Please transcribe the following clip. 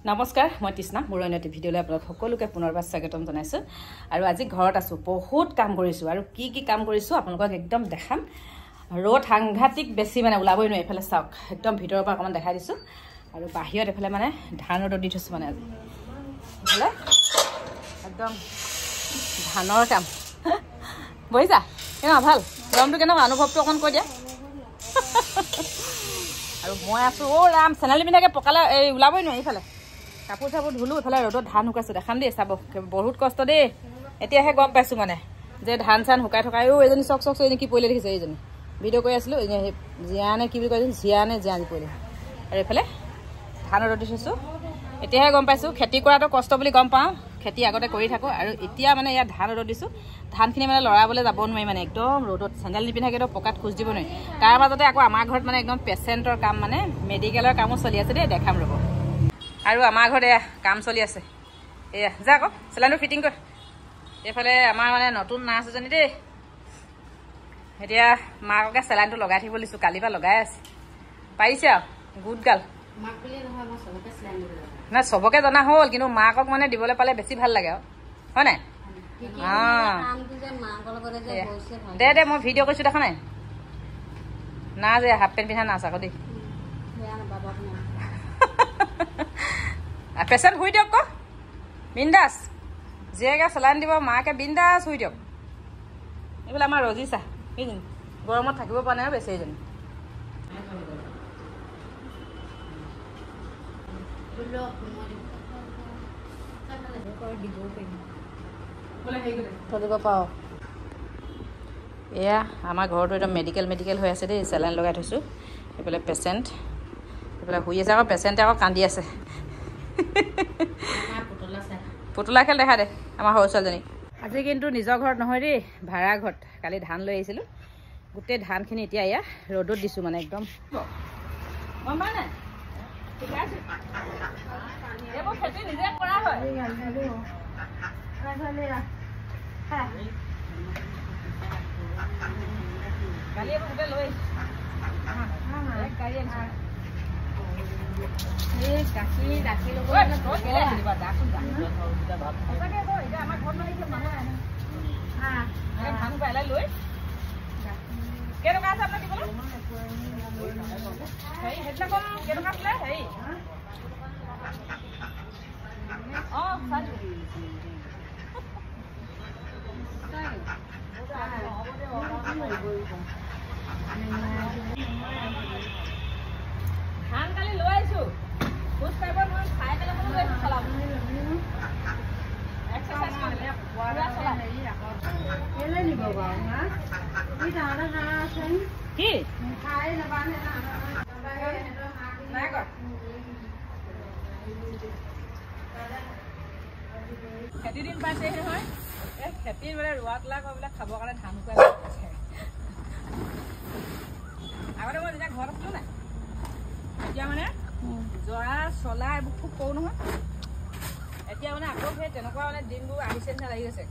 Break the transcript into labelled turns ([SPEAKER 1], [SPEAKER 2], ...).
[SPEAKER 1] নমস্কাৰ মই তৃষ্ণা মোৰ অন্যটি ভিডিঅ'লৈ আপোনাক সকলোকে পুনৰবাৰ স্বাগতম জনাইছোঁ আৰু আজি ঘৰত আছো বহুত কাম কৰিছো আৰু কি কাম কৰিছো আপোনালোকক একদম দেখাম ৰ'দ সাংঘাতিক বেছি মানে ওলাবই নোৱাৰি এফালে চাওক একদম ভিতৰৰ পৰা অকমান দেখাই দিছো আৰু বাহিৰত এফালে মানে ধান ৰ'দ দি থৈছো মানে আজি এফালে একদম ধানৰ কাম বহিছা কেনেকুৱা ভাল গৰমটো কেনেকুৱা অনুভৱটো অকণ কৈ দিয়া আৰু মই আছো ৰাম চেনালি পিন্ধাকে পকালে ওলাবই নোৱাৰি ইফালে কাপোৰ চাপোৰ ধুলো ইফালে ৰ'দত ধান শুকাইছো দেখাম দেই চাব বহুত কষ্ট দেই এতিয়াহে গম পাইছো মানে যে ধান চান শুকাই থকায়ো এজনী চক চক এজনী কি পৰিলে দেখিছে এইজনী ভিডিঅ' কৰি আছিলো জীয়ানে কি বুলি কয় জীয়ানে পৰিলে আৰু এইফালে ধান ৰ'দ দি থৈছো এতিয়াহে গম পাইছো খেতি কৰাটো কষ্ট বুলি গম পাওঁ খেতি আগতে কৰি থাকো আৰু এতিয়া মানে ইয়াত ধান ৰ'দ দিছো ধানখিনি মানে লৰাবলৈ যাব নোৱাৰি মানে একদম ৰ'দত চেণ্ডেল নিপিন্ধাকে পকাত খোজ দিব নোৱাৰি তাৰ মাজতে আকৌ আমাৰ ঘৰত মানে একদম পেচেণ্টৰ কাম মানে মেডিকেলৰ কামো চলি আছে দেই দেখাম ৰ'ব আৰু আমাৰ ঘৰত এয়া কাম চলি আছে এয়া যা আকৌ চেলাইনটো ফিটিং কৰ এইফালে আমাৰ মানে নতুন নাৰ্ছ এজনী দেই এতিয়া মাককে চেলাইনটো লগাই থাকিব দিছোঁ কালিৰ পৰা লগাই আছে পাৰিছে আৰু গুড গাল নাই চবকে জনা হ'ল কিন্তু মাকক মানে দিবলৈ পালে বেছি ভাল লাগে আৰু হয় নাই দে মই ভিডিঅ' কৰিছোঁ দেখা নাই না যে হাফ পেণ্ট পিন্ধা নাচ আকৌ দেই পেচেণ্ট শুই দিয়ক আকৌ বিন্দাছ জীয়েকে চেলাইন দিব মাকে বিন্দাছ শুই দিয়ক এইফালে আমাৰ ৰজিছা এইজনী গৰমত থাকিব পৰা নাই বেছি এইজনী ধৰিব পাওঁ এয়া আমাৰ ঘৰতো একদম মেডিকেল হৈ আছে দেই চেলাইন লগাই থৈছোঁ এইফালে পেচেণ্ট এইফালে শুই আছে আকৌ পেচেণ্টে আকৌ কান্দি আছে পুতলা খেল দেখা দে আমাৰ সৰু ছোৱালীজনী আজি কিন্তু নিজৰ ঘৰত নহয় দেই ভাড়া ঘৰত কালি ধান লৈ আহিছিলোঁ গোটেই ধানখিনি এতিয়া এয়া ৰ'দত দিছোঁ মানে একদম খেতি নিজে কৰা হয় কালি এইবোৰ গোটেই লৈ গাড়ী গাখীৰ ল'ব ধান পেলাই লৈ কেইটকা আছে আপোনাৰ দিবলৈ হেৰি সেইদিনাখন কেইটকা আছিলে হেৰি ধান কালি লৈ আহিছো খোজ কাঢ়িব নোৱাৰো খাই পেলাই লৈ আহিছো চলাব কি খেতি দিন পাইছে নহয় এই খেতিৰ মানে ৰোৱা তোলা কৰিবলৈ খাবৰ কাৰণে ধান শুকাই আগতে মই যেতিয়া ঘৰত আছিলো নাই এতিয়া মানে জৰা চলা এইবোৰ খুব কৰো নহয় এতিয়া মানে আকৌ সেই তেনেকুৱা মানে দিনবোৰ আহিছে নিচিনা লাগি গৈছে